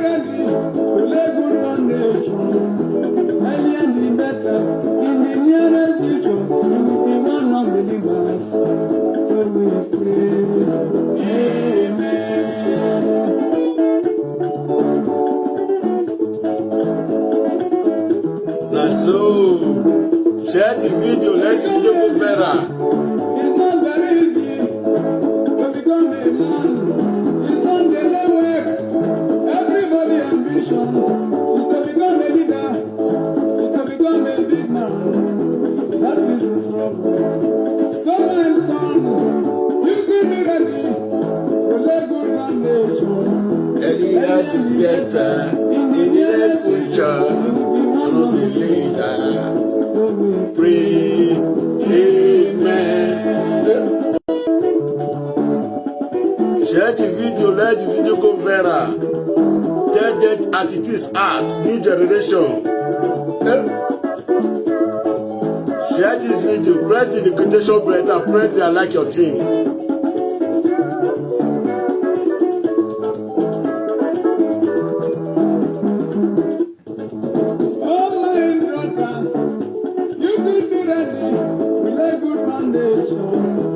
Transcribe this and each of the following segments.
ready to lay good foundation. Early and the better, in the nearest future, you will be one of the believers. So we pray, Amen. Now so, share the video, let the video go viral. It's not very easy to become a man. It's not daily work. Everybody ambition is to become a leader, is to become a big man. That is the struggle. So my son, you should be ready to lay good foundation. Earlier the better, in the near future, one of the leader. Pray, Amen. Share the video, let the video go viral. Tell them at it is art, new generation. Share this video, press the notification button and press the like your team.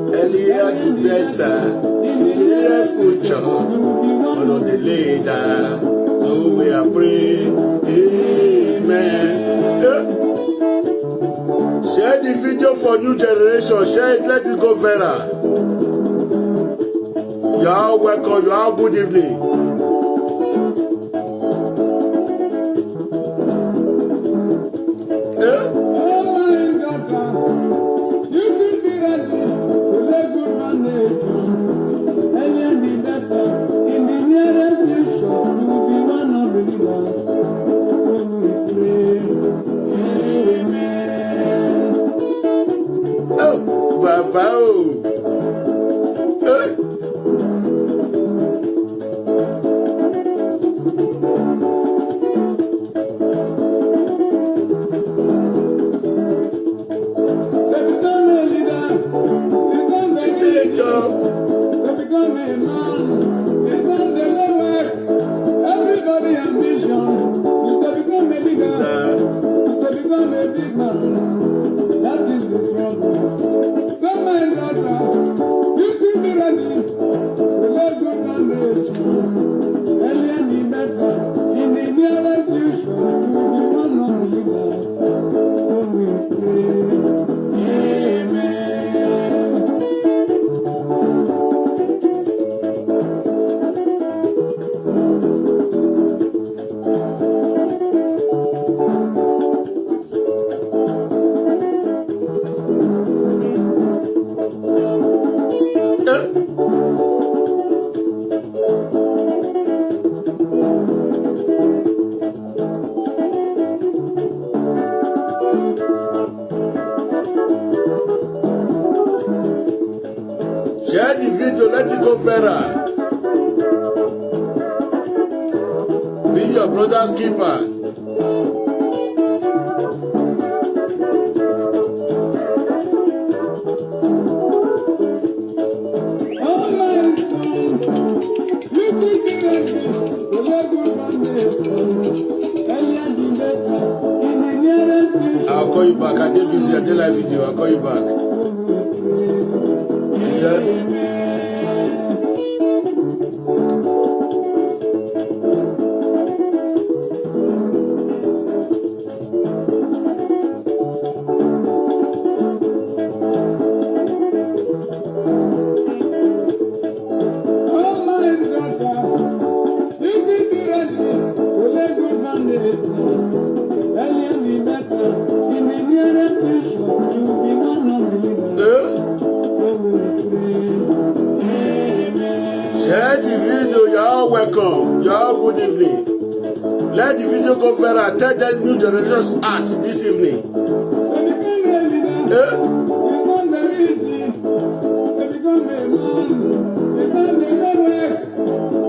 Earlier the better, in the near future, one of the leader. So we are praying, Amen. Share the video for new generation. Share it, let it go viral. You are welcome. You are good evening. Share the video, let it go viral. Be your brother's keeper. I'll call you back. I did busy. I did live video. I'll call you back. Yeah. Share the video, you are welcome. You are good evening. Let the video go viral. Tell them new generation art this evening.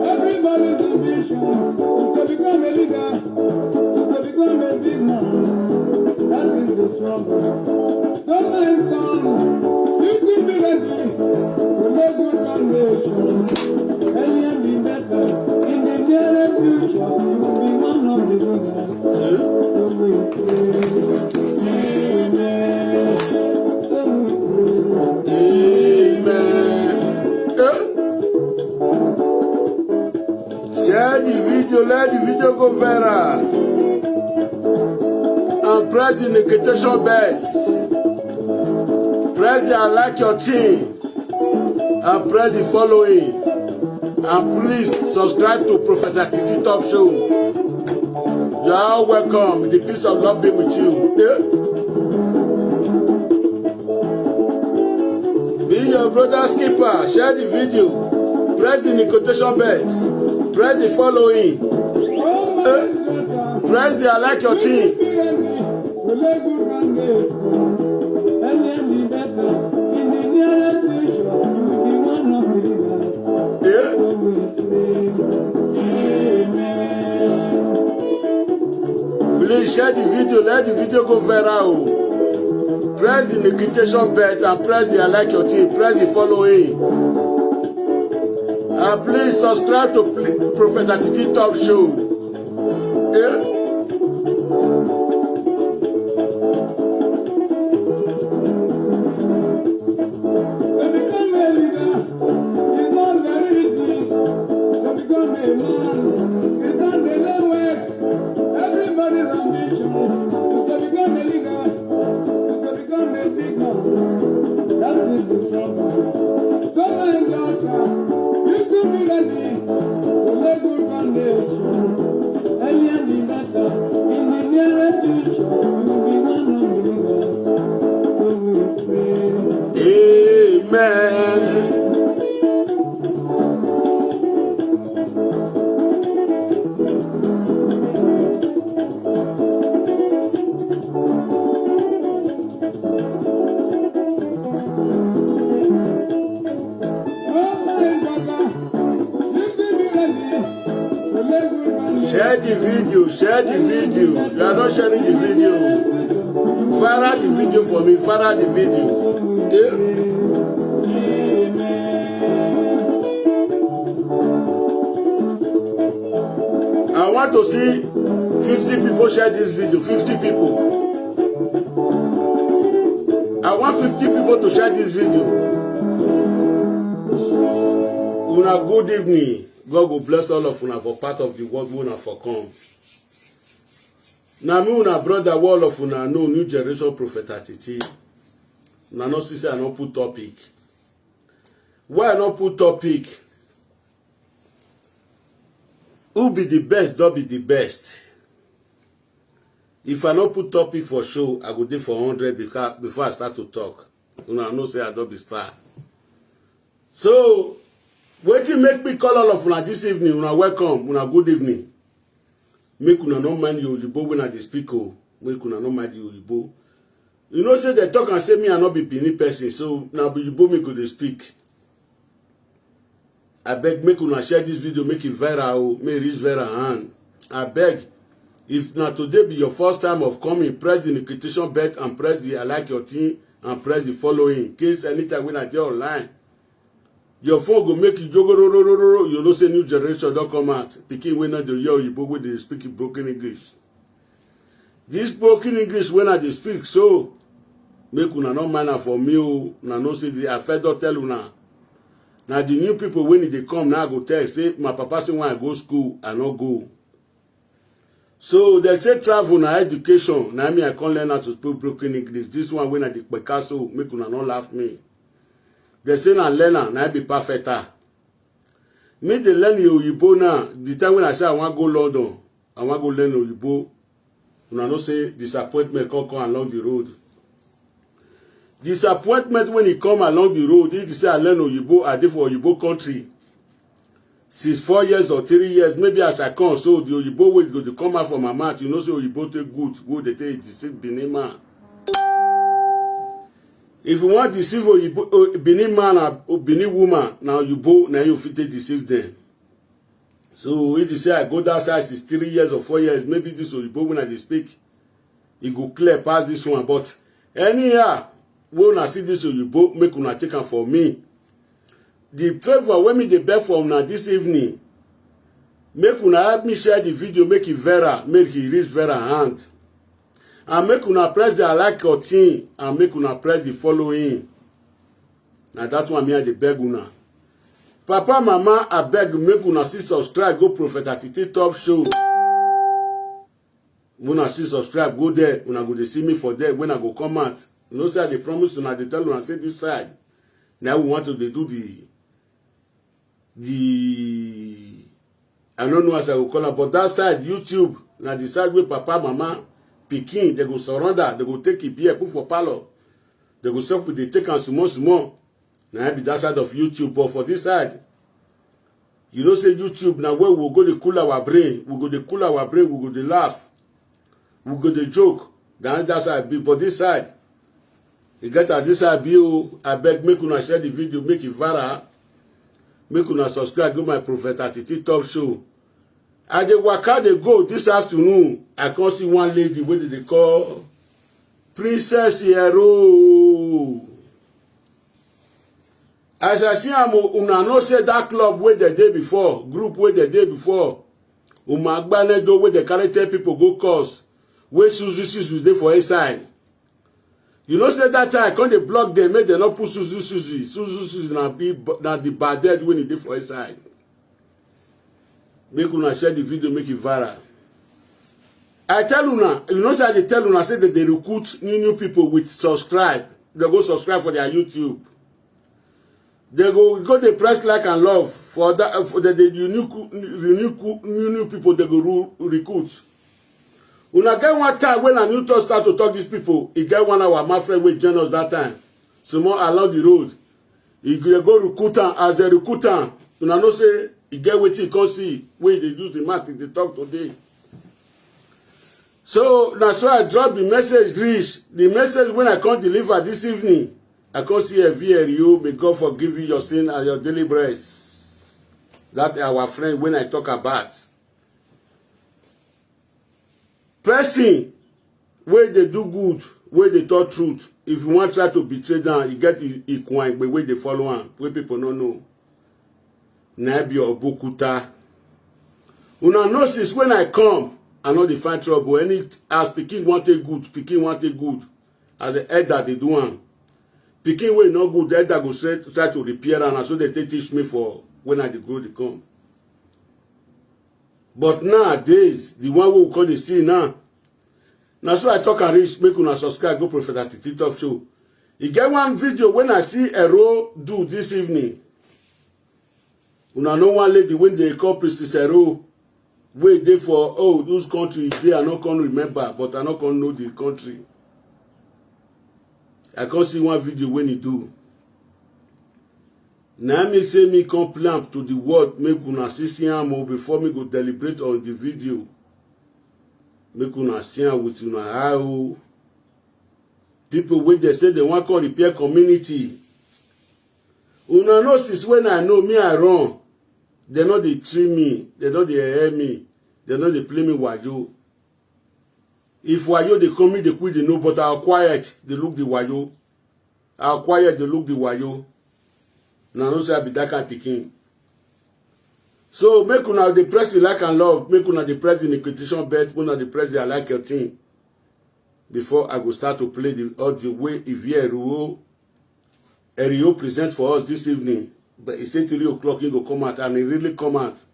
Everybody's ambition is to become a leader, is to become a big man. That is the struggle. So my son, you should be ready to lay good foundation. Earlier be better in the nearest future. future, you will be one of the winners. So we pray. Amen. So we pray. Amen. Share the video, let the video go viral. And press the notification bells. Press the I like your team. And press the following. And please subscribe to Prophet Atiti Top Show. You are all welcome. The peace of love be with you. Be your brother's keeper. Share the video. Press the notification bells. Press the following. Press the I like your team. Please share the video. Let the video go viral. Press the notification bell and press the I like your team. Press the following. And please subscribe to Prophet Atiti Top Show. Share the video, share the video. You are not sharing the video. Forward the video for me, forward the video. Yeah? I want to see 50 people share this video, 50 people. I want 50 people to share this video. Una good evening. God will bless all of una for part of the world we una for come. Na me una brother all of una know new generation Prophet Atiti. Na no see say I no put topic. Why I no put topic? Who be the best, don't be the best. If I no put topic for show, I go dey for 100 before I start to talk. Una know say I don't be star. So wetin make me call all of una this evening? Una welcome, una good evening. Make una no mind the Oyibo when I dey speak o. Make una no mind the Oyibo. You know say they talk and say me I no be Benin person, so na Oyibo me go dey speak. I beg make una share this video, make it viral o, make it reach viral hand. I beg, if na today be your first time of coming, press the notification bell and press the I like your thing and press the following. In case anytime when I get online, your phone go make you jogororororo. You know say new generation don't come out. Pikin wey not the hear Oyibo wey dey speak broken English. This broken English when I dey speak, so make una no mind for me o. Una know say the affair don tell una. Now the new people when they come now go tell say my papa say when I go school I no go. So they say travel na education. Now me I can't learn how to speak broken English. This one when I dey Picasso make una no laugh me. They say na learner na I be perfecter. Me dey learn the Oyibo now. The time when I say I want go London, I want go learn Oyibo. Una know say disappointment come along the road. Disappointment when he come along the road, if you say I learn Oyibo, I did for Oyibo country. Since 4 years or 3 years, maybe as I come, so the Oyibo will go to come out from my mouth. You know, say Oyibo take good, they take deceive Benin man. If you want to deceive Oyibo, Benin man or Benin woman, now Oyibo, now you fit deceive them. So if you say I go that side since 3 years or 4 years, maybe this Oyibo when I speak, it go clear past this one. But anyhow, when I see this Oyibo, make una take am for me. The favor when me dey beg for una this evening, Make una help me share the video, make it Vera, make it reach Vera hand. And make una press the like button and make una press the following. Now that one me I dey beg una. Papa, mama, I beg make una see subscribe, go Prophet Atiti Top Show. When I see subscribe, go there. Una go dey see me for there when I go come out. You know, say I dey promise una, dey tell una say this side. Now we want to do the I don't know as I will call it, but that side, YouTube, now the side where papa, mama, pikin, they go surrender, they go take it beer, put for parlor. They go suck with the take and small. Now be that side of YouTube, but for this side, you know, say YouTube, now where we go to cool our brain, we go to cool our brain, we go to laugh, we go to joke. Then that side be, but this side, you get at this side, I beg, make una share the video, make it viral. Make una subscribe, go my Prophet Atiti Top Show. I dey waka dey go this afternoon. I come see one lady wey they call Princess Hero. As I see am, una know say that club wey the day before, group wey the day before, Umagbanedo wey dey carry 10 people go course, wey Suzu dey for inside. You know, say that time, I can't they block them, make them not put Suzu. Suzu na the bad dead when it did for inside. Make una share the video, make it viral. I tell una, you know, say I tell una, say that they recruit new people with subscribe. They go subscribe for their YouTube. They go they press like and love for that for the new people they go recruit. Una get one time when a new talk start to talk these people, he get one hour, my friend will join us that time. So more along the road. He go recruiter as a recruiter. Una know say he get what he can see when they use the math they talk today. So that's why I drop the message reach. The message when I can't deliver this evening, I can't see a VRU. May God forgive you your sin and your daily bread. That our friend when I talk about. Person where they do good, where they talk truth. If you want to try to betray them, you get equine, but where they follow on, where people don't know. Nabi or Bokuta. Una know since when I come, I know they find trouble. Any as Peking wanted good, Peking wanted good. As the elder they do one. Peking way no good, the elder go straight try to repair and so they teach me for when I go to come. But nowadays, the one we call the see now. Now so I talk and reach, make una subscribe, go Prophet Atiti Top Show. You get one video when I see a row do this evening. Una know one lady when they call Princess Hero. Wait there for those country they are not gonna remember, but I not gonna know the country. I can't see one video when he do. Now me say me complain to the world, make una see am before me go deliberate on the video. Make una see am with una how people when they say they want to repair community. Una know since when I know me I run. They know they treat me, they know they hear me, they know they play me wayo. If wayo they come me, they quit, they know, but I'll quiet, they look the wayo. I'll quiet, they look the wayo. Now no say I be that kind of pikin. So make una the press the like and love, make una the press the invitation bell, make una the press the I like your thing. Before I go start to play the audio way if you Rio present for us this evening. But it's 3 o'clock he go come out and he really come out.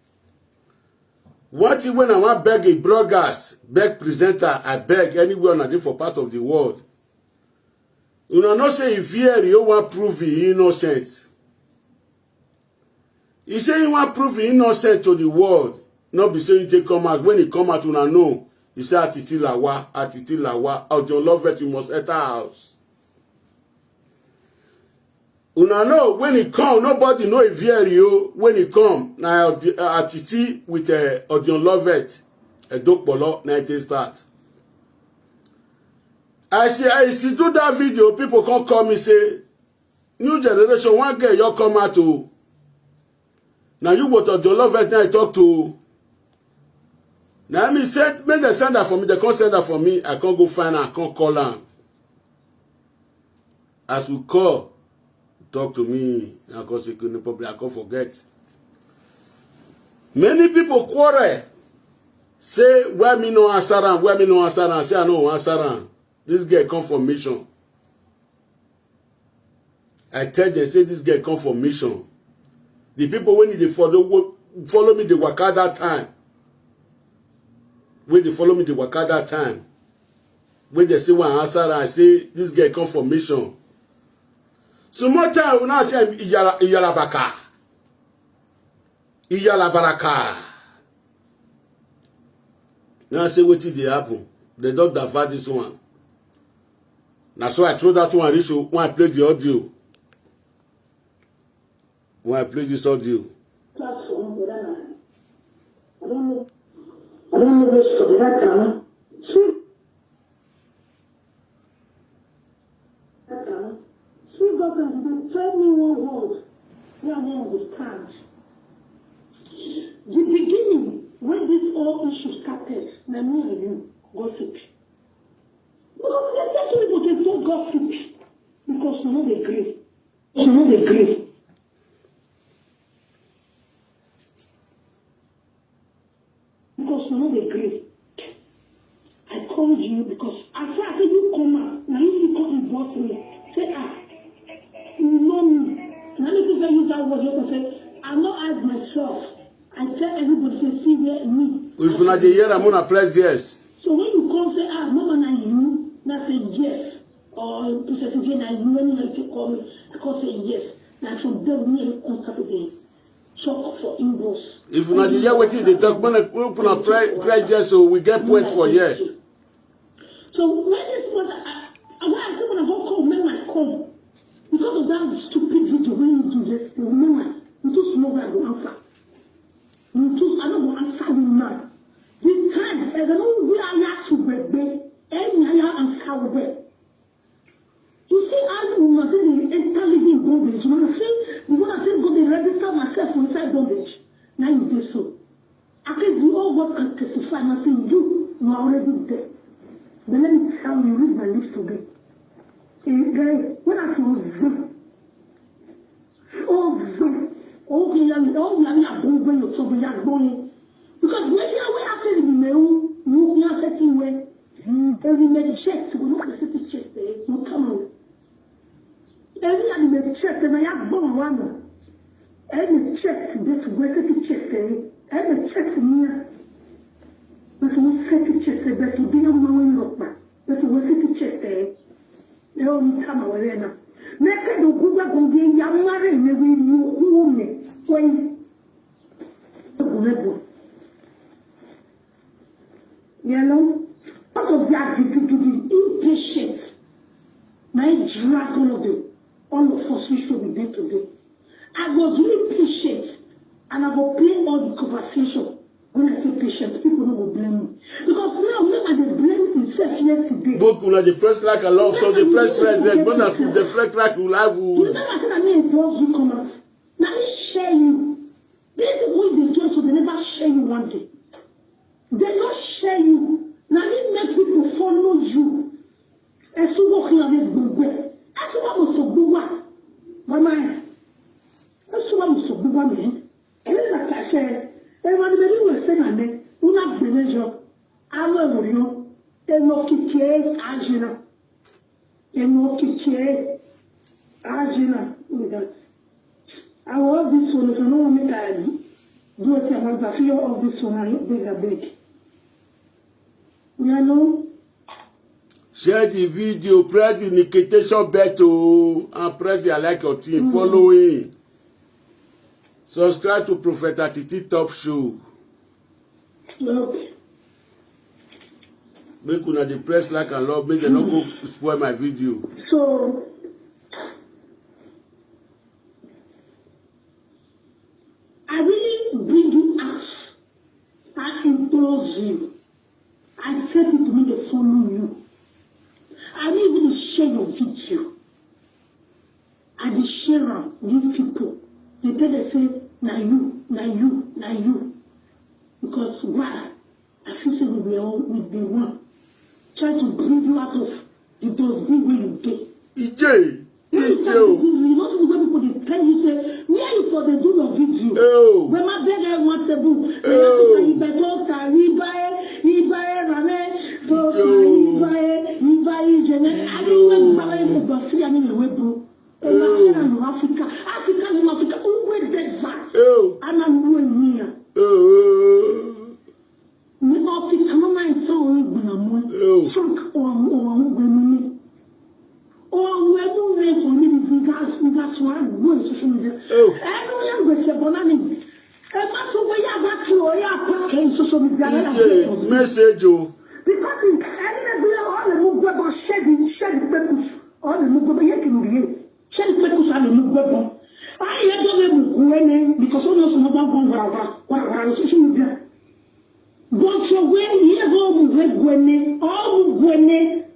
One thing when I want beg a bloggers, beg presenter, I beg anywhere on a different part of the world. You know say if you want prove he innocent. He say he want prove he innocent to the world. Not be saying he come out. When he come out, una know. He say Atiti Lawa, out your love it, you must enter house. Una know when he come, nobody know if you when he come. Now Atiti with Odion Lovet, a dope bolo 19 start. I see do that video, people come call me say, new generation one girl you come out to. Now you what Odion Lovet now I talk to. Now me said, make them send that for me. They can't send that for me. I can't go find her. I can't call her. As we call. Talk to me, because you couldn't probably I can't forget. Many people quarrel. Say, why me no answer am? Why me no answer am? Say, I no answer am. This girl come for mission. I tell them, say, this girl come for mission. The people when they follow me, they waka that time. When they follow me, they waka that time. When they say one answer, I say, this girl come for mission. So more time, when I say, Iyalabaka. Iyalabaraka. Now I say, what did they happen? They don't divert this one. Now so I throw that one, reach when I play the audio. When I play this audio. I don't know this for that time. She got to tell me one word. Yeah, I don't understand. The beginning, when this whole issue started, na me and you gossip. Because they say to people they don't gossip because you know they agree. You know they agree. Because you know they agree. I called you because after you come out, now you come and boss me. Say, you know me. And I need to use that word to say, I'm not as myself. I tell everybody to see where me. If you not hear, I'm gonna press yes. So when you come say, mama na you, na say yes. Or to say again na you, when you call me, I can say yes. Now from there we on Saturday. Shock for indoors. If you not hear what they talk, when we gonna press yes, so we get points for yeah. So when this was, I said when I go call, remember I call. Because of that stupid video when you do this, remember, you too small where I go answer. I don't want to answer you now. This time, I don't know where I have to be, and I answer well. You see, I don't want to say intelligent bondage. You want to say, go to register myself inside bondage. Now you do so. I can do all what can testify. I'm saying you are already there. But let me tell you, read my lips today. Guys, when I feel them, okay, you are going to trouble, you are going. Because when you are after the mail, you are setting where every medical check, so we look at the city check there, you come on. Every medical check, and I have born one. Every check, this city check there, every check me. But we city check there, but to be a man look back, but we city check there. They all come away now. Make it do good at being young married, maybe you woman when you know, part of that to be impatient. My drag all of us we should be there today. I was really patient and I will blame all the conversation. When I say patient, people don't blame me. Because now when they blame himself yesterday. Both when they press like a love, so they press red, when they press like you have. You never said I mean drugs will come out. Now they share you. This is what they do, so they never share you one day. They don't share you. Now they make people follow you. And so walking on this good way. That's what I'm so good one. My mind. That's what I'm so good one, man. And then like I said, everybody will say my name. We not the measure. I will you. They no kitchen, Agina. They no kitchen, Agina. I love this one. If you know me, I do it. I feel of this one. I look big a big. You know. Share the video, press the notification bell and press the like your team. Following. Subscribe to Prophet Atiti Top Show. Okay. Make una dey press like and love, make them not go spoil my video. So, I really bring you out. I implore you. I tell people to me to follow you. I need you to share your video. I will share am with people. They tell they say, na you. Because why? I feel say we be one. Try to bring you out of the dustbin where you get. Ije. You know the way people they tell you say, where you for the do your video? Oh. When my beggar wants a book, Oh. Message you. Because all the move about shed purpose, all the move about shed purpose and the move about. I had to move because almost no social media. But for when you go when all when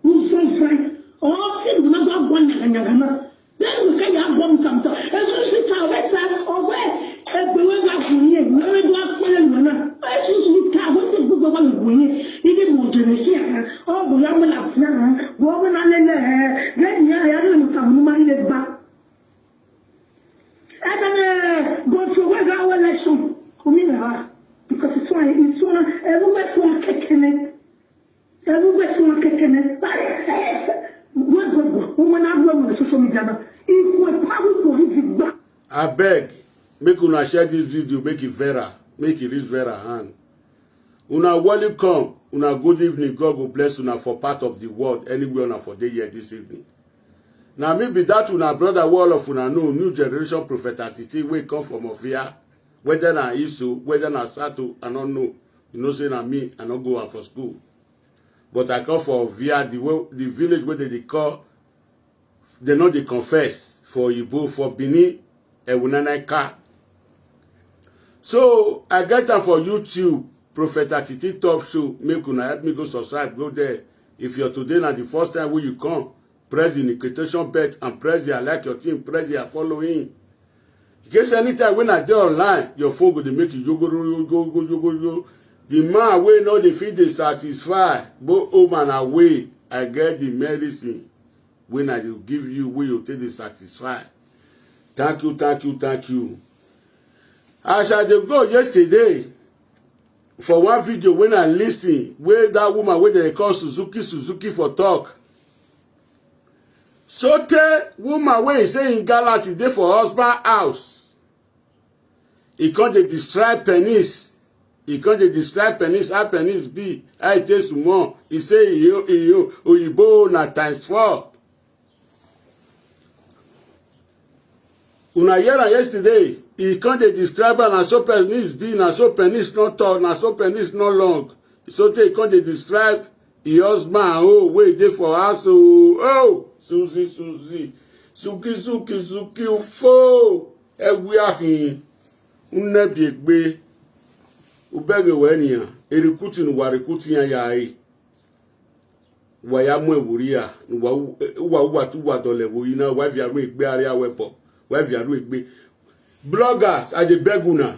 you say all things not one and then we can have one sometimes. As we sit our website or where the way back to here, where we are feeling, I just can't what the book of winning. Even more generation, oh, we are not young, woman and then I don't know money back. And but for what our election, because it's why it's one everywhere from kicking it. Everywhere from kicking it. I beg, make una share this video, make it viral, make it reach viral hand. Una welcome, una good evening, God will bless una for part of the world, anywhere una for day here this evening. Now maybe that una brother wall of una know, new generation prophet Atiti, we come from Ovia, whether na Isu, whether na Sato, I don't know. You know, say na me, I don't go out for school. But I come for Ovia, the village where they call, they know they confess for Igbo, for Bini, Ewunanaika. So I get them for YouTube, Prophet Atiti Top Show. Make una help me go subscribe, go there. If you're today na the first time when you come, press the notification bell and press the like your team, press the following. In case anytime when I do online, your phone go to make you go. The man wey no dey fit dey satisfy both home and away. I get the medicine when I will give you wey you take dey satisfy. Thank you. As I dey go yesterday for one video when I listen, where that woman wey dey call Suzuki for talk. So tell woman wey say in gallant e dey for husband house. E come dey describe penis. He can't describe penis, how penis be, how it takes more. He say, Oyibo na times 4. Una hear yesterday, he can't describe na so penis be, na so penis not tall, na so penis not long. So he can't describe his husband, wait there for us, Suzy, Suki, ufo, ewiahin, unebiegbe. Ubege wenia erikuti nuwa rikuti ya yai waya mwe wuria uwa tu wa dole wo ina wa via ru igbe area wepo wa via ru igbe bloggers are the beguna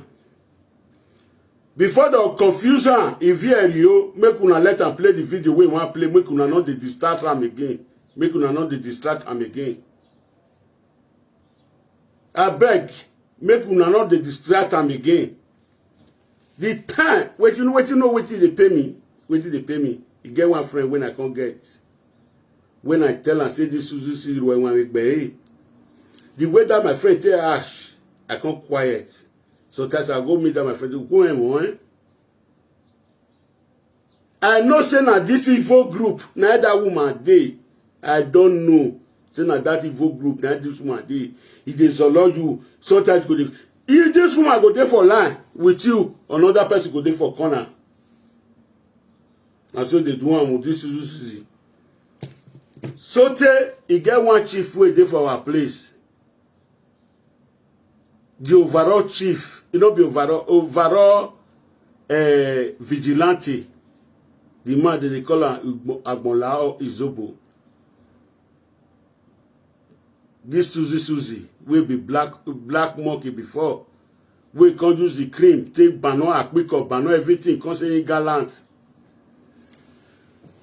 before the confusion if you make una let am play the video we wan play make una not dey distract am again I beg make una not dey distract am again. The time, what you know, they pay me. You get one friend when I can't get. When I tell and say this is when I make the way that my friend tell Ash, I can't quiet. So that's I go meet that my friend. Go on. I know say na this evil group, na that woman dey. I don't know. Say na that evil group, na this woman dey. If they allow you, sometimes go dey. If this woman go there for line with you, another person go there for corner. And so they do one with this Suzy. So he get one chief way there for our place. The overall chief, be overall vigilante. The man that they call Agbonlao Izobo. This Suzy will be black monkey before. We can't use the cream, take bano, akpiko, bano, everything, concerning gallant.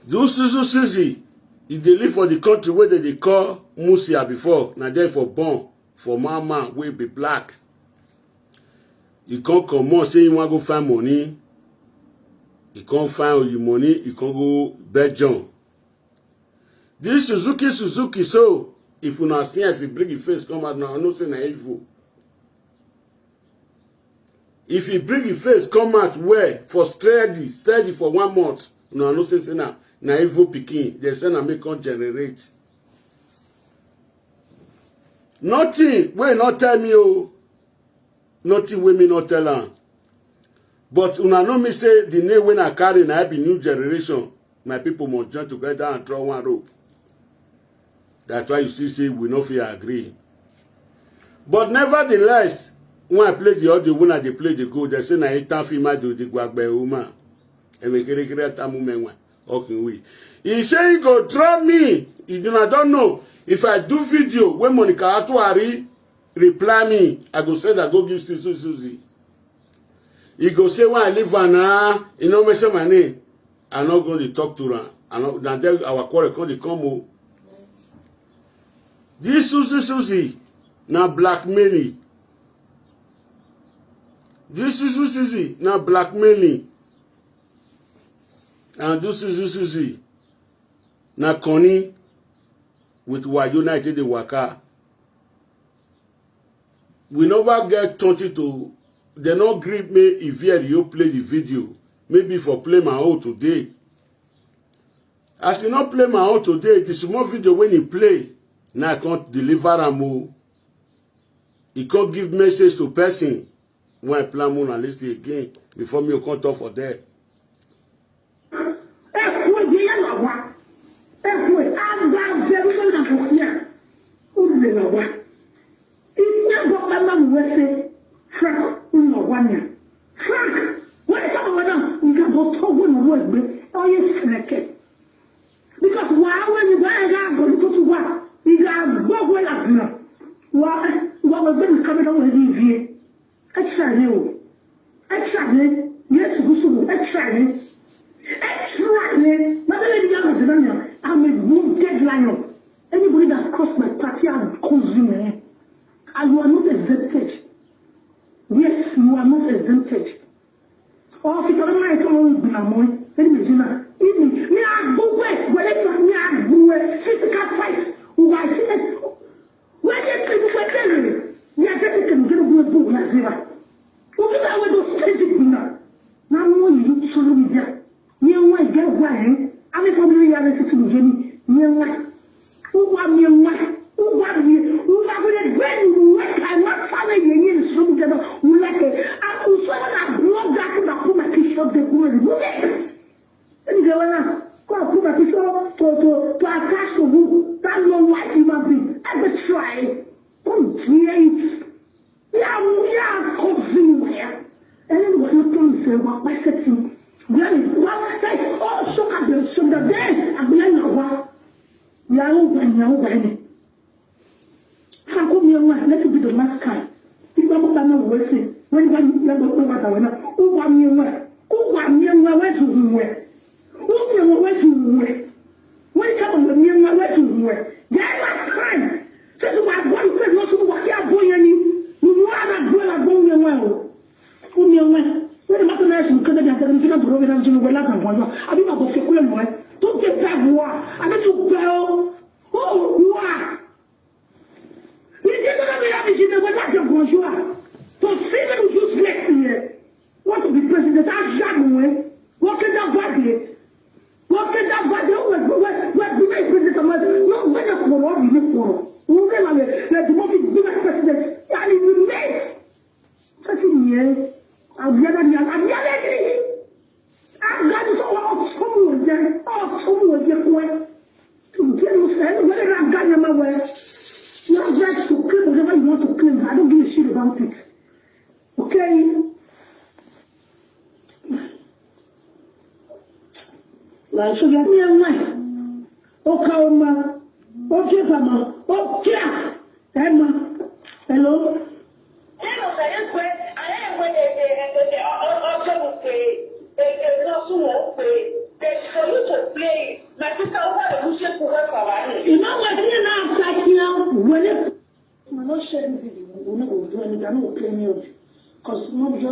Those Suzy, if they live for the country where they call Musia before, now they for born, for mama, will be black. he can't come on say he want go find money. He can't find the money. He can't go Belgium. This Suzuki. So if you not see if you bring your face come out now, I know say na evil. If you bring your face come out where for steady for 1 month, no, I know say na evil pikin. They say na make come generate. Nothing wey not tell me oh. Nothing wey me not tell am. But una know me say the name when I carry na be new generation. My people must join together and draw one rope. That's why you see we no fit agree. But nevertheless, when I play the audio, when I play the go, they say na itan fi ma do the gwagbe woman. And we kere tamu menwa. Okay, we. He say he go draw me. He do not don't know. If I do video when Monica Atuari reply me, I go say that go give Susie. He go say when I leave Anna, you know mention my name. I'm not going to talk to her. And then our quarrel come oh. This Susie now blackmailing. This Susie now blackmailing. And this Susie now Connie with Wa United the Waka. We never get 20 to. They not grip me if you play the video. Maybe for play my own today. As you not play my own today, it is more video when you play. Now I can't deliver a move. He can't give message to person when I plan more and listen again before me can't talk for that. Because why when you go to work, you got go well up now. Why was then coming over here? Extra new. Yes, go extra. I'm a wounded lion. Anybody that crossed my party and consume me. And you are not exempted. Yes, you are not exempted. Oh, if you don't mind, come on, even me are good whenever me are good physical fight. Who I see when you think for telling me are getting to good book like that. Who is that with those physical now? Now you social media. You want get why? I mean, probably reality to Jenny. You want who want me? Who want me? Who are going to when you work and not family you so together. We like it. I was so that blog that put my t-shirt the good. And you go now. Go put my t-shirt to attach to who that long white human being. I will try. Don't create. Yeah, confusing here. And then what you can say about my setting. One say, oh, so I will show the day. I'm behind the wall. We are over and now by me. How come you want? Let it be the last time. If I'm not working, when you never know what I want, who want me away? Who want me away to where? Who me away to where? When come on me away to where? There was time. So to my body, there's no what you are doing any. You want to go and go well. Who me away? When the matter is because they are going to go and do well and one. I mean, about the cool one. Don't get that war. I bet you go. Oh, war. You didn't have the opportunity to let them go. You are. So, see them useless here. Want to be president? I'm January. What can that body? What can that body? What do they president? No, when you're for what you for. Who can I let the most be president? And it will make. Such a year. I'm never. I'm got someone there. Oh, someone there. To get yourself, whether I'm got my way. You have right to claim whatever you want to claim. I don't give a shit about it. Okay? Like, so you have me a mind. Okay, Emma. Okay, Emma. Okay. Emma. Hello? Hello, I am for you to play. My sister over the to work for you know what? You're not like you. When I'm not sharing video, we're not going to do anything. I'm not playing music. Because not just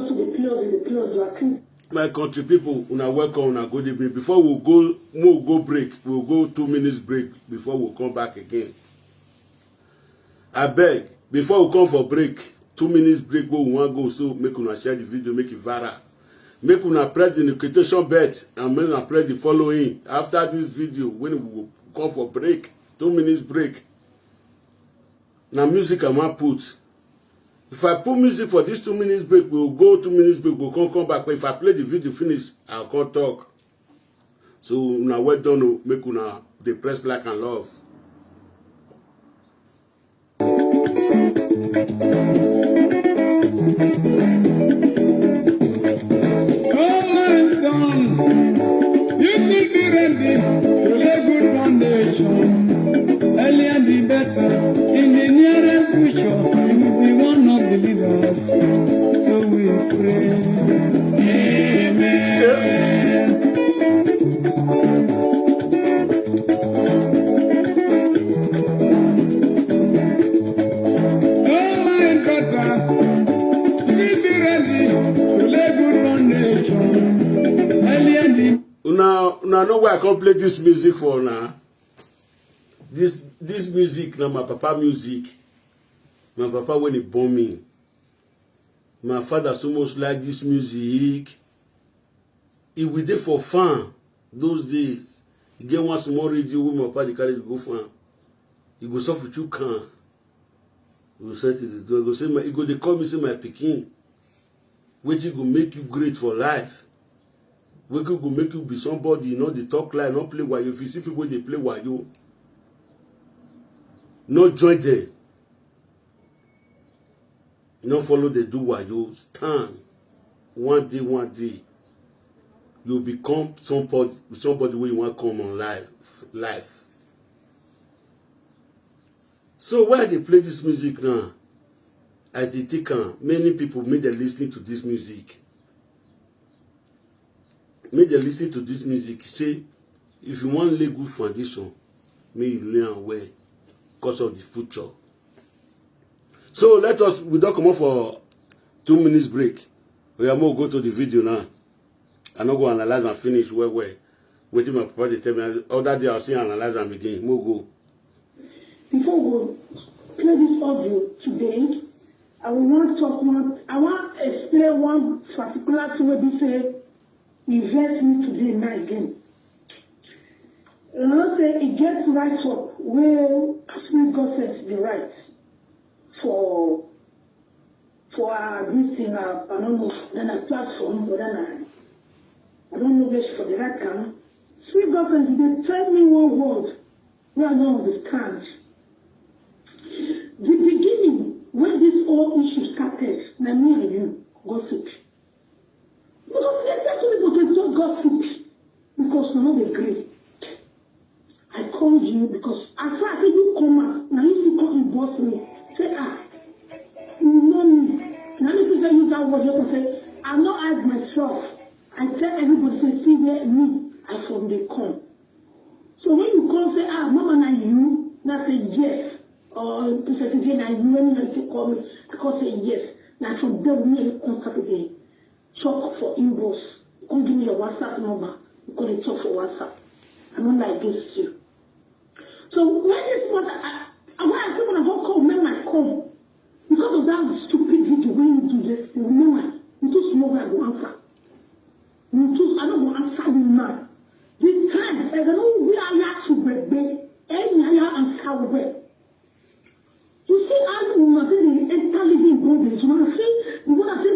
vaccine. My country people, una welcome, una good evening. Before we go break. We'll go 2 minutes break before we come back again. I beg, before we come for break, 2 minutes break where we want to go, so make una share the video, make it viral. Make una press the notification bell and make una press the following. After this video, when we will come for break, 2 minutes break. Now music I want put. If I put music for this 2 minutes break, we'll go 2 minutes break, we'll come back. But if I play the video finish, I'll come talk. So una well done, make una the press like and love. You could be ready to lay good foundation. Earlier the better. In the nearest future, you will be one of the leaders. So we pray. Amen. Oh my daughter, you be ready to lay good foundation. Earlier the Una know where I can play this music for now. This music now my papa music. My papa when he born me. My father so much like this music. He will there for fun those days. He get one small radio with my papa they carry go fun. He go soft with you can. He go say to the door. He go say my he go they call me say my pikin. Which go make you great for life. We could go make you be somebody, you know, they talk like, not play while you. If you see people, they play while you. Not join them. Not follow they do while you. Stand. One day, you'll become somebody where you want to come on life. So why they play this music now? I did think many people made them listening to this music. Make them listen to this music. Say, if you want lay good foundation, may you learn well because of the future. So we don't come up for 2 minutes break. We are more go to the video now. I'm not going to analyze and finish well. Waiting my papa to tell me. Other day I'll see analyze and begin. More go. Before we play this audio today, I want to explain one particular thing where we say, invest me today night again. You know, say it gets right up where Spirit God says the right for this thing. I don't know, then a platform, but then I don't know which for the right kind. Spirit God says they tell me one word where I don't understand. The beginning when this whole issue started, na me and you gossip. Because that's what people can talk gossip because we know they agree. I called you because after I said you come out, now you see come and boss me. Say, you know me. Now if you say use that word, you can say, I'm not ask myself. I tell everybody, say, see where me, I from they come. So when you come, say, mama, now you, now say yes. Or to say, now you, when you call me, because say yes. Now from there, we come Saturday. Talk for inbox. Come give me your WhatsApp number. Because they talk for WhatsApp. I don't like this too. So when this was, when I say when I go call, when I come, because of that stupid video, when you do this, remember, you too small where I go answer. I don't go answer you now. This time, I don't know where I have to be, and I answer where. You see, I want to say the intelligent bondage. You want to say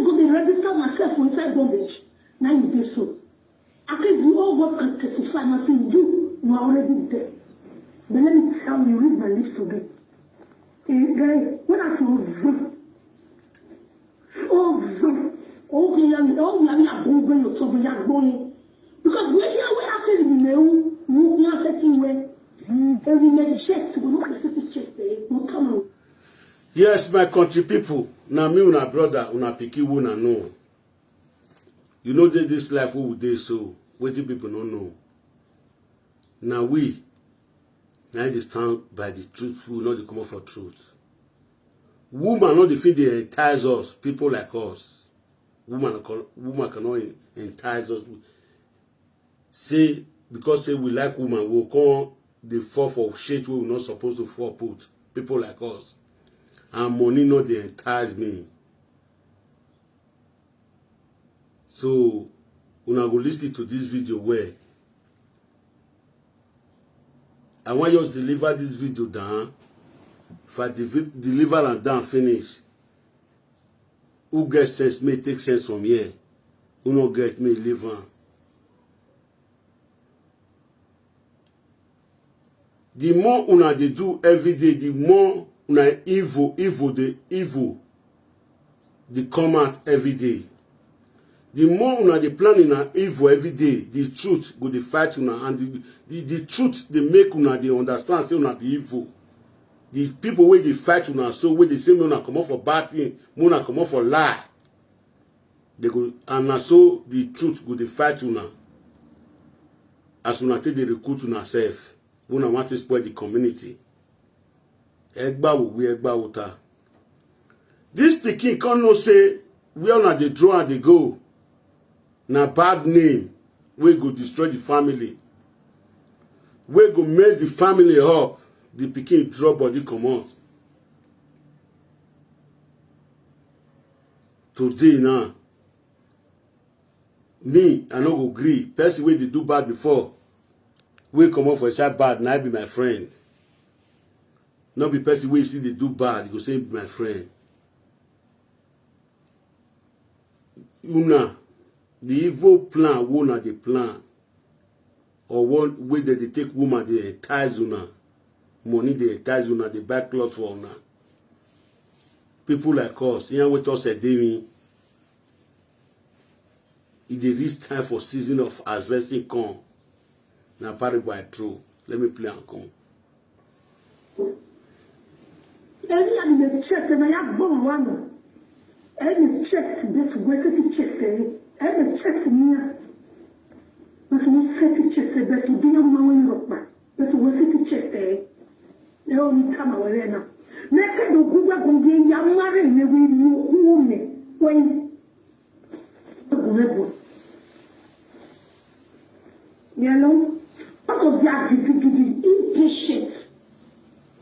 go to register myself for inside bondage. Now you do so. I can do all what can testify. I say you are already there. But let me tell you, read my lips today. Guys, when I say because we are actually in the room, we are setting where every next check to go to the check there. Come on. Yes, my country people. Now me una brother, una picky una know. You know this life who would they so what the people don't know. Now now they stand by the truth, who know they come up for truth. Woman not the thing they entice us, people like us. woman cannot entice us. Say because say we like woman, we'll come the fall for shit we we're not supposed to fall put. People like us. And money not they entice me. So when I go listen to this video where I want you to deliver this video down. If I deliver and down finish, who gets sense may take sense from here. Who not get me leave on. The more una they do every day, the more una evil they come out every day. The more una they plan in an evil every day, the truth go they fight una, and the truth they make una they understand say una be evil. The people where they fight una so where they say una come out for bad thing, una come out for lie. They go and so the truth go they fight una. As una take they recruit una self. Una want to spoil the community. Egba we egba water. This pikin can't no say where una they draw and they go. Na bad name. We go destroy the family. We go mess the family up. The pikin drop body come out. Today now, me I no go agree. Person wey they do bad before, we come out for a side bad. Now I be my friend. Not be person wey see they do bad. You go say be my friend. Una, the evil plan, una the plan, or one way that they take woman they entice una. Money they entice una, they buy clothes for una. People like us, here with us a day, if they reach time for season of harvesting corn, now party by true. Let me play and come. Any check and I have one. Any check this way to check. Any check me. But we set to check that you do not know in Europe. But we set to check. The only time I was there. Make the good work on the young married me with you woman when you know, part of that to be impatient.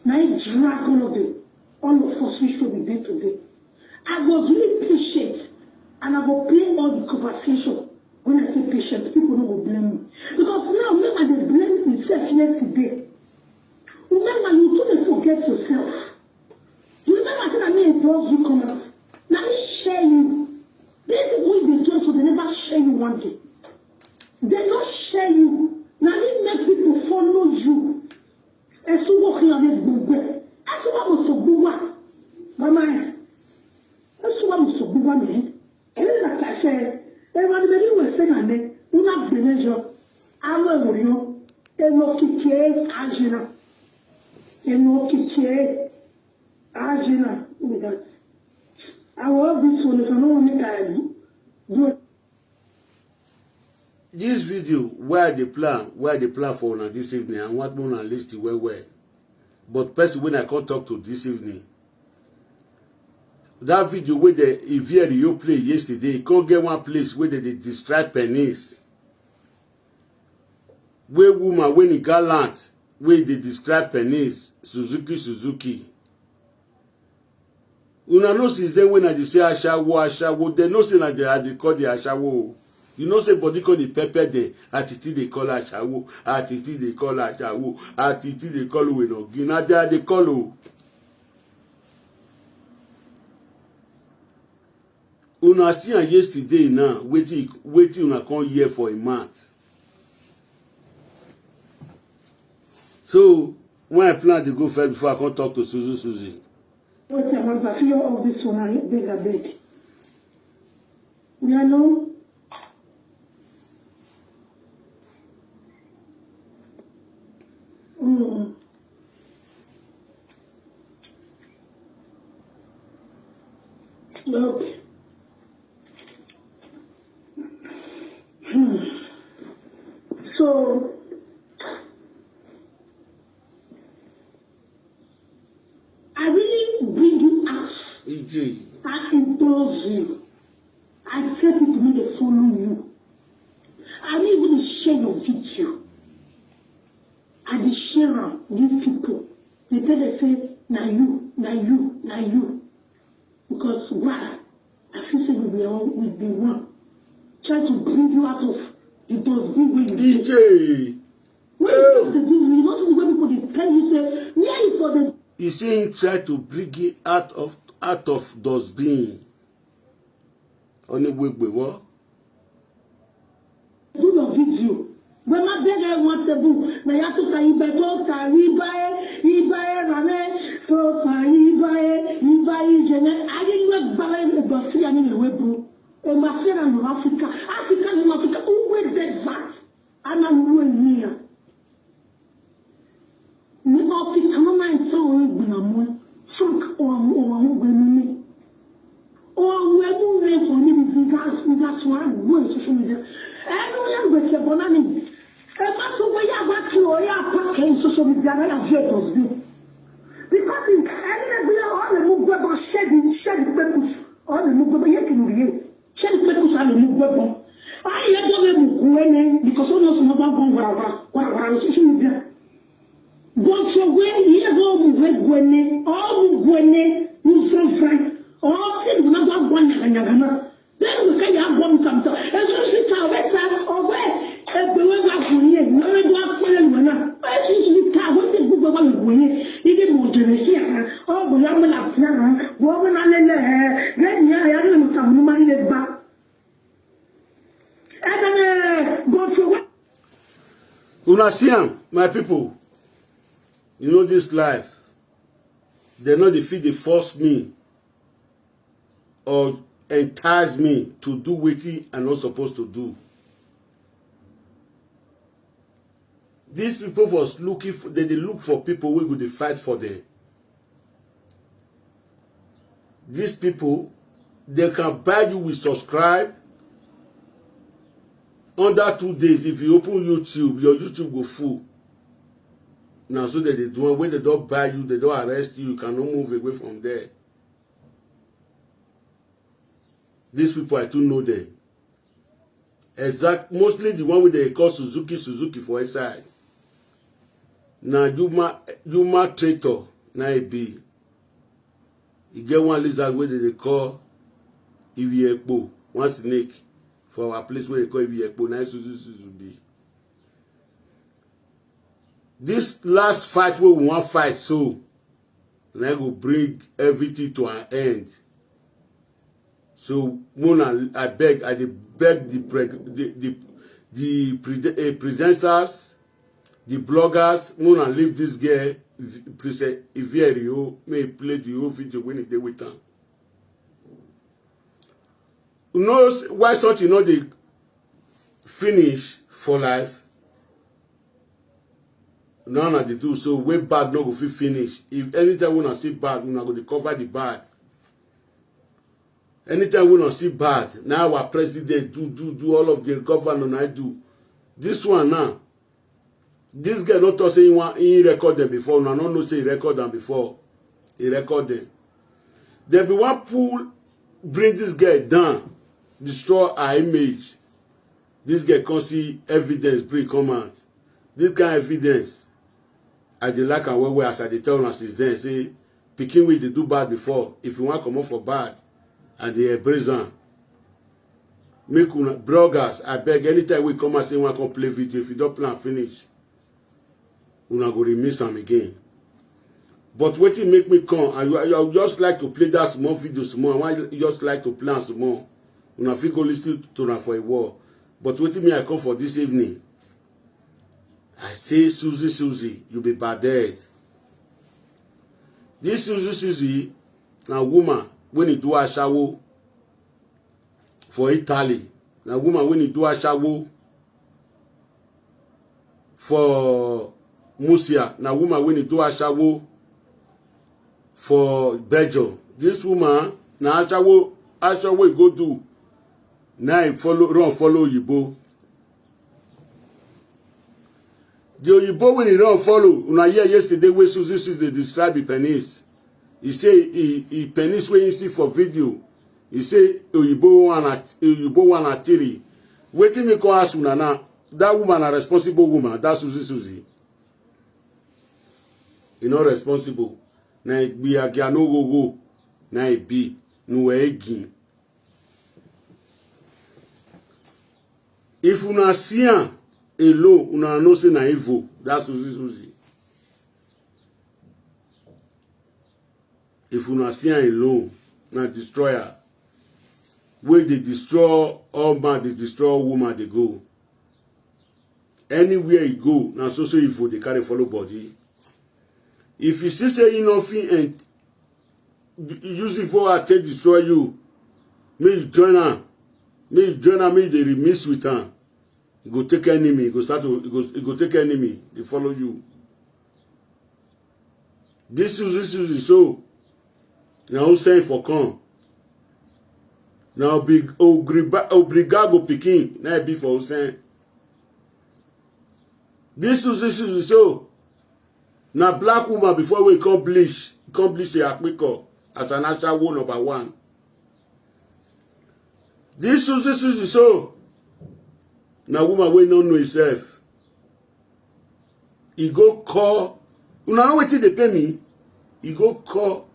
Now it's drag all of us we should be there today. I was really patient and I will play all the conversation. When I say patient, people don't blame me. Because now remember they blame themselves yesterday. Remember, you don't forget yourself. You remember that I mean those you come out. Now they share you. This is what they do, so they never share you one day. They not share you. Now they make people follow you. And so walking on this book. That's what was so good. Mama, that's what was so good. And then like I said, everybody was saying, "You not the I'm a you. They not keep Angela. Angela, with that. I love this one. If I don't want to do it. This video where they plan for now this evening, and what more than list well. But person when I can't talk to this evening, that video where the Ivieri you play yesterday, you can't get one place where they distract pennies. Where woman when he gallant, where they describe pennies, Suzuki. Una know since then when I say Ashawo, they know say that they call the Ashawo. You know say body call the pepper there, Atiti they call Ashawo, Atiti they call Ashawo, Atiti they call Wenogi, now they call. Una see yesterday now, waiting una come here for a month. So when I plan to go first before I can talk to Susie. What's the matter? I feel all this one, I beg. You know? Look. So, I really bring you out. EJ. I implore you. I say they say, now you. Because why? I feel say we be one. Try to bring you out of the dustbin where you DJ. When you know the way people they tell you say, where is for the He say he try to bring it out of dustbin. Only way what? do your video. When my brother wants to do, now you have to say you better rame, so you buy, I didn't buy the dustbin in the web. And my friend in Africa, who will get that? And I'm doing here. Me office, I'm not so old, Frank or women. Or we're moving for me that's why I'm going to social media. I don't know what you're going to. And that's the way I want to or I pack in social media and I get those things. Because in any all the move about shedding purpose, all the move about yet in the shed purpose and the move about. I let them go because almost not about social media. But so when you go with all Gwene, you so frank, all things will not have one and another. Then we can have one sometimes. And so sit our better or where the way back for you, no one got for them. I think we can't what the book about Gwene, even more generation. Oh, we are not here, woman and then I don't know some money back. And but so what? Una see am, my people. You know this life. They know the feed they force me or entice me to do what I'm not supposed to do. These people was looking for, they look for people who would fight for them. These people, they can buy you with subscribe. Under 2 days, if you open YouTube, your YouTube go full. Now, so that they do when they don't buy you, they don't arrest you, you cannot move away from there. These people, I do know them. Mostly the one with they call Suzuki for inside. Now, Yuma traitor, now it be. You get one lizard where they call Iviekpo, one snake for our place where they call Iviekpo, now Suzuki. This last fight where we want to fight, so I go bring everything to an end. So Mona, I beg the presenters, the bloggers, Mona leave this girl, present Ivierio, may play the whole video when they with them. You know why something not they finish for life? None of they do so way bad no go fit finish. If anytime we not see bad, we not go to cover the bad. Anytime we not see bad, now our president do all of the governor I do. This one now, this guy not to say he record them before. No, no say he record them before. He record them. There be one pool bring this guy down, destroy our image. This guy can't see evidence bring come out. This kind of evidence. I dey like and well as I dey tell una since then say pikin wey dey do bad before if you want come up for bad and dey embrace am make una bloggers I beg anytime we come and say one come play video if you don't plan finish una go remiss am again but wetin make me come I just like to play that small video small I just like to plan small una fit go listen to una for a while but wetin me I come for this evening. I say, Susie, you be bad dead. This Susie, now woman, when you do a shower for Italy, now woman, when you do a shower for Murcia, now woman, when you do a shower for Belgium, this woman, now a shower go do, now run follow Yibo. The Oyibo when he don't follow, una hear yesterday where Susie they describe the penis. He say he penis when you see for video. He say Oyibo one at 3. Waiting me call ask una now. That woman a responsible woman. That's Susie. e not responsible na be agia no go na e be no egin. If una see am alone, una know say na evil. That's Suzy. If una see am alone, na destroyer. Where they destroy all man, they destroy all woman, they go. Anywhere you go, na so evil they carry follow body. If you see say nothing and use evil to take destroy you, may you join am. May you join am, may they remix with am. You go take enemy, you go take enemy, they follow you. This is so. Now saying for come. Now big obrigado pikin, na be for saying. This is so. Now black woman before we come bleach the akpiko as an actual war number 1. This is so. Now woman we don't know himself. He go call. You know what they pay me? He go call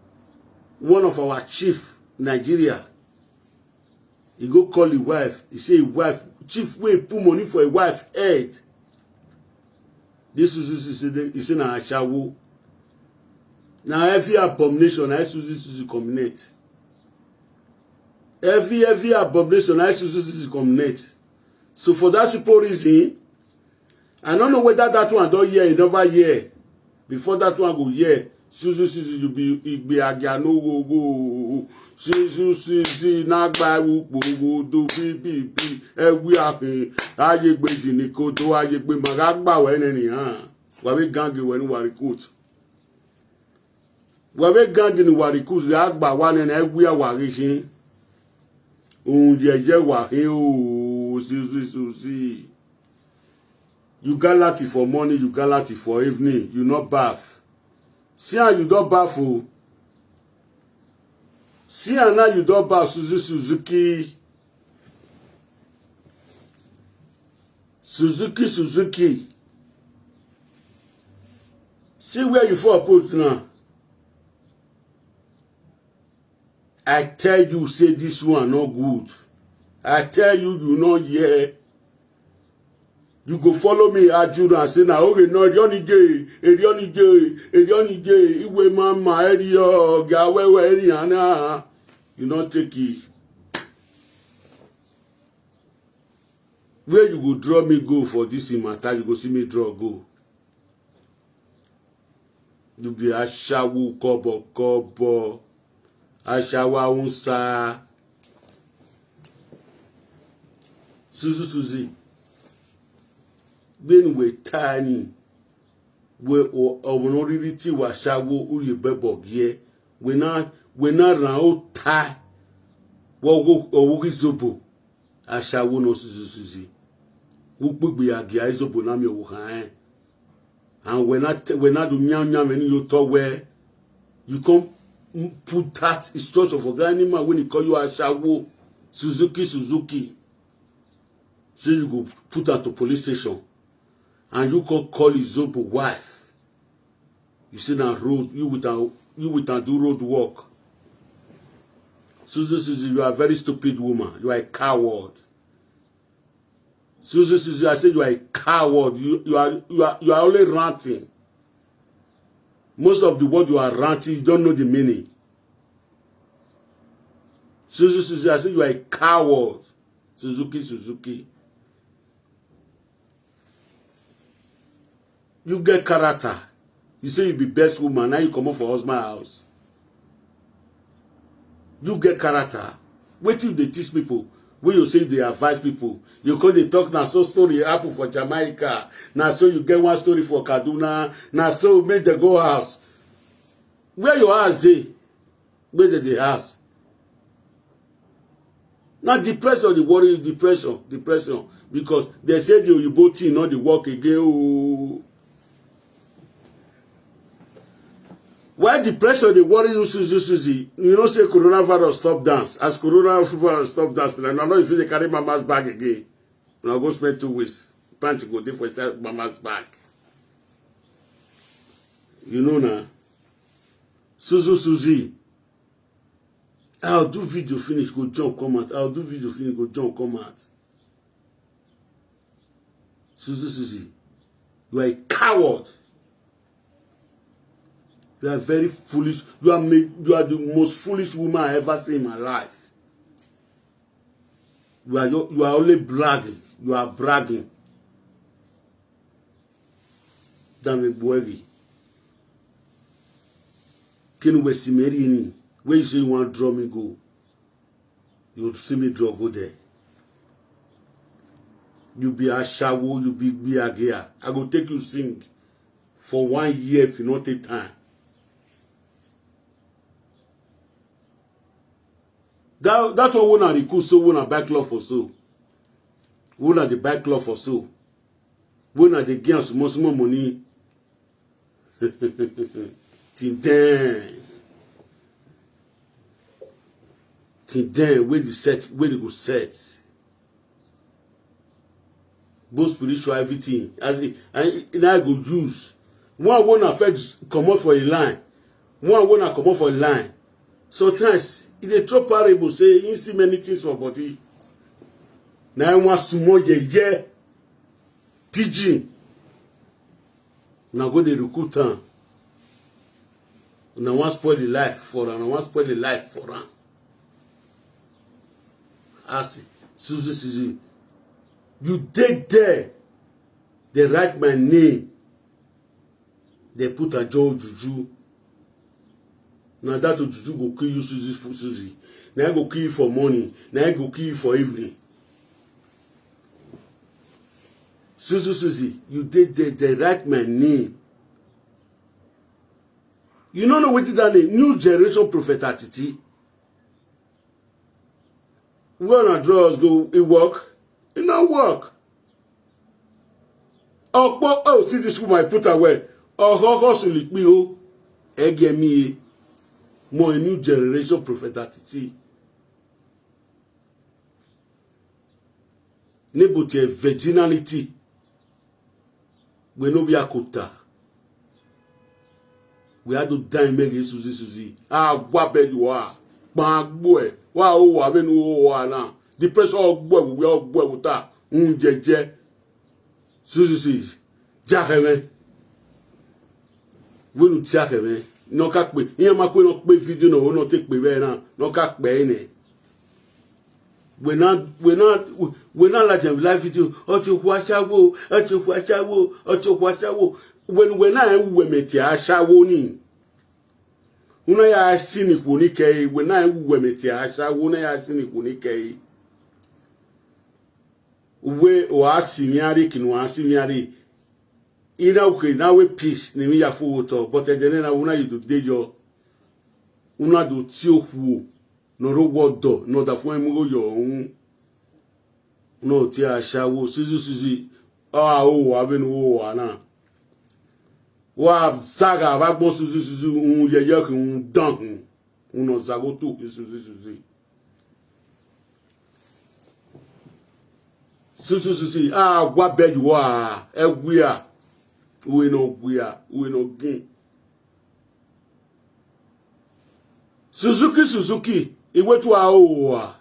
one of our chief Nigeria. He go call the wife. He say wife, chief we put money for a wife head. This is in a shawo. Now every abomination I Suzy combinate. Every abomination I Suzy combinate. So for that simple reason, I don't know whether that one don't hear another year. Before that one go hear, Suzy you be agano go. Suzy nagba go do bi ewi akin aye gbeji ni ko to aye gbe magagba we ni wa be gangi we ni warikut. Wa be gangi ni warikut agba wa ni ewi awari hin. Un jeje wa hin o Suzy. You galati for morning, you galati for evening, you not bath. See how you don't bath o. See how now you don't bath Suzuki. See where you fall put now. I tell you, say this one not good. I tell you, you not hear. You go follow me, Ajuna, and say, now, okay, no, Edionije, Iwe mama, Edio, Gawewe, Eriana. You not take it. Where you go draw me go for this in matter, you go see me draw go. You be Ashawu Kobo, Ashawa Unsa. Suzy. When we tiny, we honorability was shawo uye bebog ye. We not rao tie. Wogo owogi zobo. Ashawo no Suzy. Wukbu be agia zobo nami owohan. And we not do nyam and you talk where you come put that instruction for grandma when he call you Ashawo Suzuki. So you go put her to police station. And you could call his Zobo wife. You see that road, you would do road work. Suzy, you are a very stupid woman. You are a coward. Suzy, I said you are a coward. You are only ranting. Most of the word you are ranting, you don't know the meaning. Suzy, I said you are a coward. Suzuki. You get character. You say you be best woman. Now you come up for husband house. You get character. Wait till they teach people. When you say they advise people. You call they talk now so story happen for Jamaica. Now so you get one story for Kaduna. Now so make the go house. Where your house dey? Where did the house? Now depression, the worry, depression. Because they said you both thing not the work again. Oh. Why depression, they worry you, Suzy? You know, say coronavirus stop dance. As coronavirus stop dance, I don't know if they carry mama's bag again. Now go spend 2 weeks. Plan to go there for mama's bag. You know now. Susie. I'll do video finish, go jump, come out. I'll do video finish, go jump, come out. Susie. You are a coward. You are very foolish. You are the most foolish woman I ever seen in my life. You are only bragging. You are bragging. Damn it, boy. Can we see me? Where you say you want to draw me go? You will see me draw go there. You be a shawo, you be a gear. I go take you sing for 1 year if you not take time. That one won at the cool so won a backlog for so. Won at the backlog for so. Won at the gain some more money. Till then, where they go set. Both spiritual everything. And I go use. One wanna affect come out for a line. One wanna come out for a line. Sometimes if they throw parable, say you see many things for body. Now I want small ye pigeon. Now go the recruit time. Now want spoil the life for her. Now want spoil the life for her. I say, Susie, you take there. They write my name. They put a Joe Juju. Now that Juju go kill you, Susie. Now I go kill you for morning. Now I go kill you for evening. Susie, you did there. They write my name. You don't know what is that name? New generation prophet Atiti. When our drawers go, it work. It not work. Oh, see this woman I put away. Oh, so egemi. More new generation prophet Atiti. Nebuti virginality. We no be a kota. We had to die make Susie. Wabe you are. Bang boy. Wow, I mean, now. The pressure of boy, we all boy with that. Jeje. Susie. Jackemen. We no jackemen. No kakwe. Iyan makwe no kwe video no take me now. No kakwe ine. We're not like them live video. Ocho washawo. When I wemeti ashawo ni. Una ya sini kunike. When I wemeti ashawo na ya sini kunike. We o asimiari kinu asimiari. Ina uke na we peace ni mi ya fuoto. But edene na una you do deyo. Una do tiohu. No ro wodo. No da fun emu yo. No ti ashawo. Suzy. Abenu ana. Wa zaga va bon Suzy yeye ki dan. No zago to Suzy. Suzy. Wa be you are. Egwia. We no gain. Suzuki. Iwe tu a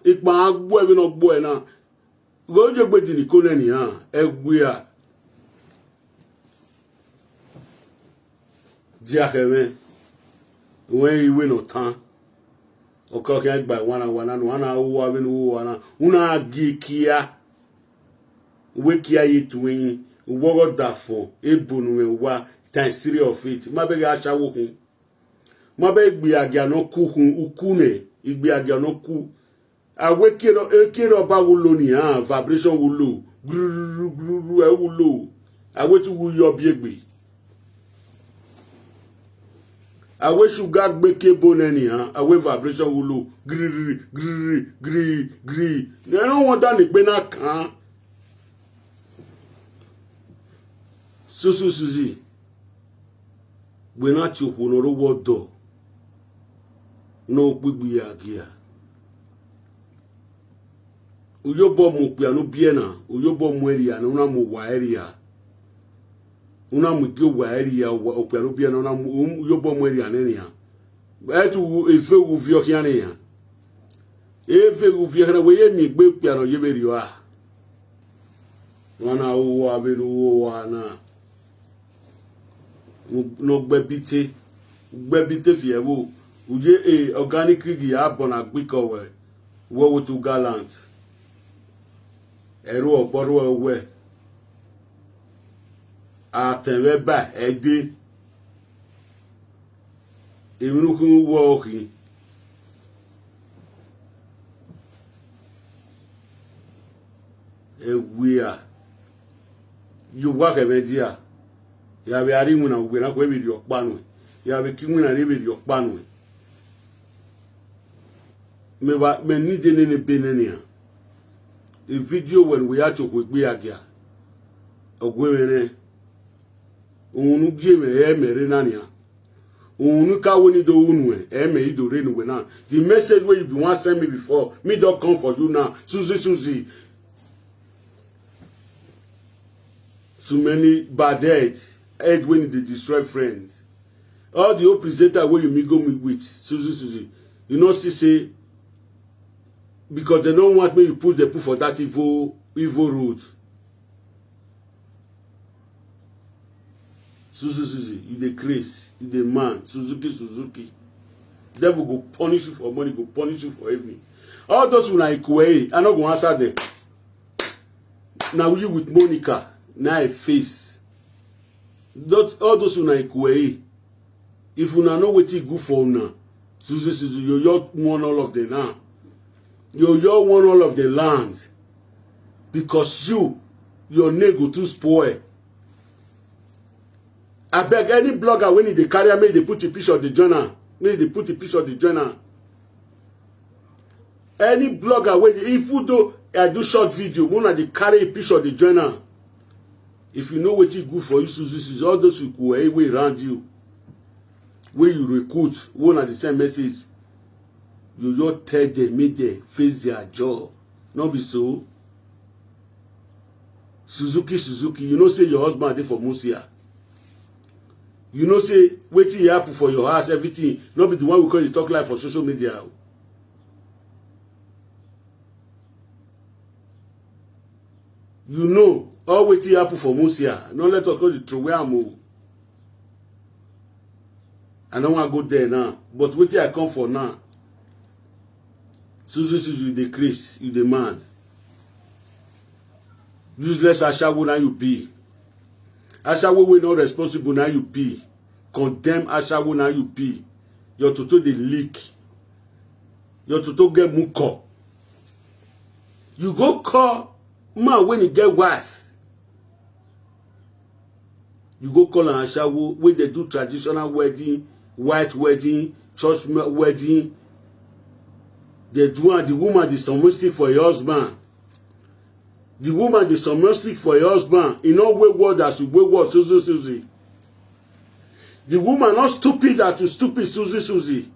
ikpa agbo e no gbo e na. Gojo gbeji ni ko neni han. Egwia. Diakeme. When iwe no tan. Oko ke gba wana no wo abi no wo wana. Una gikia. We kia yitwin. Uwogo dafo ebunu wa times 3 of it. Mabe ga achawo kun. Mabe gbe agia no ku kun ukune. Igbe agia no ku. Awe kero ba wo lo ni vibration wo lo. Gru e wo lo. Awe tu wo yo bi egbe. Awe sugar gbe kebo neni awe vibration wo lo. Gri. Na no won da ni pe na kan. Suzy. We not you who no wodo. No bigby agia. Uyobo mu piano biena, uyobo mu area, no na mu wa area. una mugio wa area o perubia no na yobo mo area ne ya etu efe wu vio kiane ya efe wu vio na we mi gbe pia no yeberi wa wana wo abenu wa na no gbebite fiewo uje organic rigi ya bona gbiko we wo to gallant ero ogboro we àtẹ̀wẹ́ bá ẹ̀dẹ́ ìrúnkún wọ́ọ̀kì ẹ̀wìyà yóò wá kẹ̀mẹ́dí à yàbẹ̀ àríwùnà ògbẹ̀nà kò èbèrè ọ̀pánu yàbẹ̀ kíwùnà èbèrè ọ̀pánu mẹ́ nídé nínú bẹ́ẹ̀ à ìfídíò wẹ̀n wíyá chòkò gbé àgà ọ̀gbẹ̀rẹ̀ unu game mere nania unu ka woni do unu me do renu we now the message where you be want send me before me don't come for you now Susie so many bad head when they destroy friends all the old presenter where you me go me with Susie you know say because they don't want me to put for that evil road. Suzuki, you the craze, you the man, Suzuki. Devil go punish you for money, go punish you for everything. All those who like way, I'm not gonna answer them. Now you with Monica, now a face. All those who like way, if you know what you go for now, Suzuki, you want all of them now. You want all of the land because your name go too spoil. I beg any blogger when they carry me, they put a picture of the journal. Maybe they put a picture of the journal. Any blogger when if you do I do short video, when they carry a picture of the journal. If you know what is good for you, so this is all those who go away around you. Where you recruit, one at the same message. You just tell them, make them face their job. Not be so. Suzuki, you know say your husband dey for Musia. You know say wetin happen for your house, everything, not be the one we call the talk live for social media. You know all wetin happen for Musia. No let us go the throwaway am. I don't want to go there now, but wetin I come for now. Suzuki, you dey craze, you dey mad. Useless Ashawo now you be. Ashawo we not responsible now you be. Condemn Ashawo now you be. Your toto dey leak. Your toto get muko. You go call man when he get wife. You go call an Ashawo when they do traditional wedding, white wedding, church wedding. They do and the woman is submissive for your husband. The woman is submissive for your husband. In no wayward as you wayward, Susie. The woman not stupid as you stupid, Susie.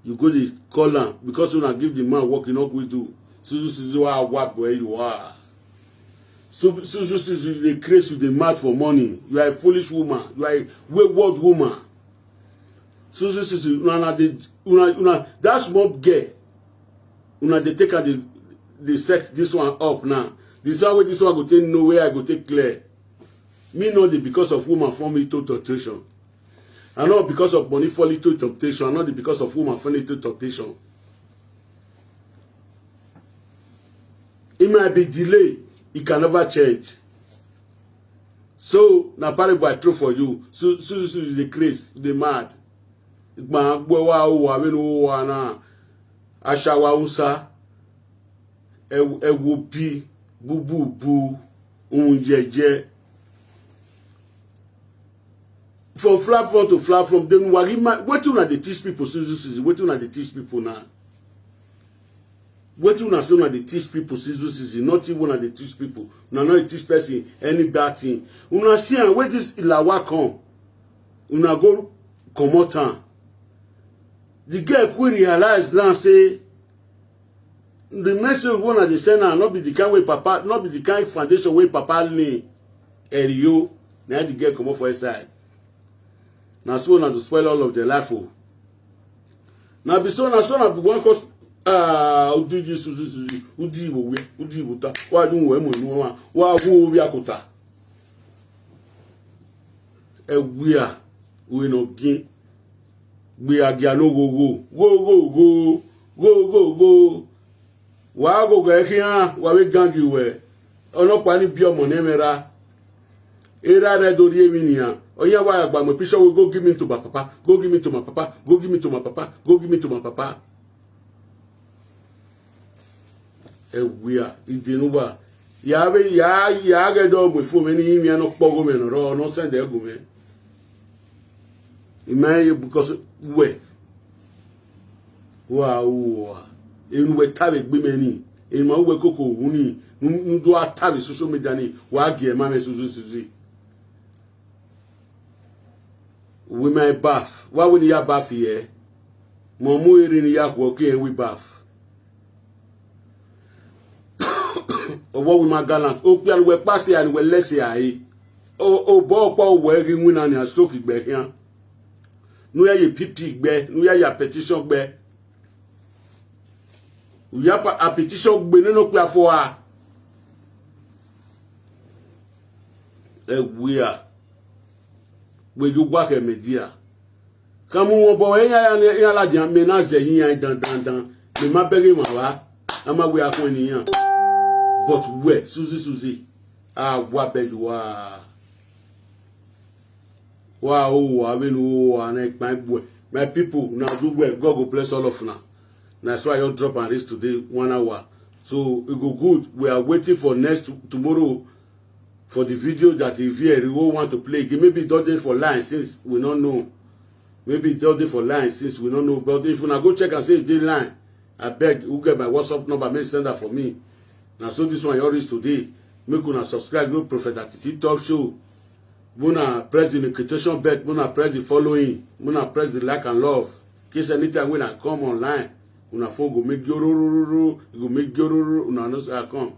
You go to call her because you not give the man work, you not go do. Susie, what where you are. Susie, they crazy, they mad for money. You are a foolish woman. You are a wayward woman. Susie, that small girl. Una they take and they set this one up now. This one where this one go take nowhere, I go take clear. Me know the because of woman fall me to temptation. And not because of money fall into temptation. And not the because of woman fall into temptation. It might be delay. It can never change. So now parable I throw for you. So the craze, the mad. Ashawa unsa ewo bi bubu unjeje from flap front to flap from them what you they teach people Suzuki what you they teach people now what you say they teach people Suzuki not even they teach people now not teach person any bad thing una see where this ilawa come una go comot am. The girl could realize now say the message one at the center, not be the kind way papa, not be the kind foundation way papa lay. Erio, now the girl come up for his side. Now so now to spoil all of their life. Oh. Now be so now be one cause udi wuta wa dun we mo nu wa wo bi akota ewia we no gin gbe agia no go wa go go ekian wa we gangi we olopa ni bi omo na mera era re do ri emi niyan oya wa agba mo picture we go give me to my papa, go give me to my papa, go give me to my papa, go give me to my papa. Ewia idenuba ya be ya ga do mo fo me ni mi no pogo me no ro no send e go me imay because we wow enu we tabe gbe me ni enu ma we koko hu ni ndo atabe social media ni wa ge ma me suzu we my bath why would you bath here mo mu eri ni ya ko ke we bath what we my gallant o pe we pass and we less here o bo pa we ri win and stroke gbe yan nu ye pp gbe nu ya petition gbe u ya pa a petition gbe nínú pe afo a we are we you work a media kamu won bo yan la jan me na ze yin dan me ma bere ma wa ama we akon eniyan but where Suzy wa be you wa my people now do well. God go bless all of now. That's why you drop on this today 1 hour. So it go good. We are waiting for next tomorrow for the video that if you want to play. Maybe it does for line since we don't know. Maybe it does for line since we don't know. But if you now go check and say it's line, I beg you get my WhatsApp number. Make send that for me. Now so this one you always today. Make una subscribe to Prophet Attitude Top Show. Muna press the notification bell. Muna press the following. Muna press the like and love. In case anytime when I come online, una phone go make yororo. Go make yororo. Una know say I come.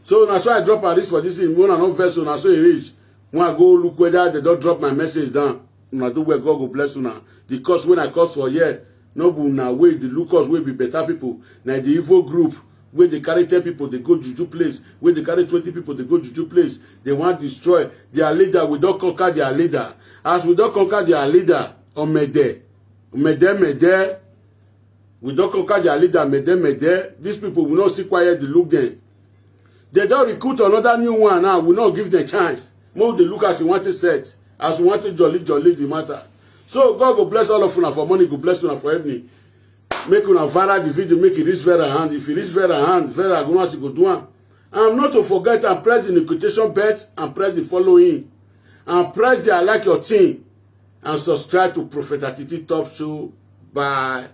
So now so I drop a list for this thing. Muna no verse. Una so it reach. When I go look whether they don't drop my message down. Una do where God go bless una. Because when I cause for here, no be una way the lookers will be better people. Now the evil group. Where they carry 10 people, they go juju place. Where they carry 20 people, they go juju place. They want to destroy their leader. We don't conquer their leader. As we don't conquer their leader, Mede. We don't conquer their leader, Mede. These people will not see quiet, they look them. They don't recruit another new one now. We not give them chance. More they look as we want to set. As we want to jolly the matter. So God will bless all of you for money, go bless you for evening. Make una viral the video, make it reach very hand. If it reach very hand, very agonious go do one. And not to forget and press the notification bell and press the following. And press the I like your thing. And subscribe to Prophet Attitude Top Show. Bye.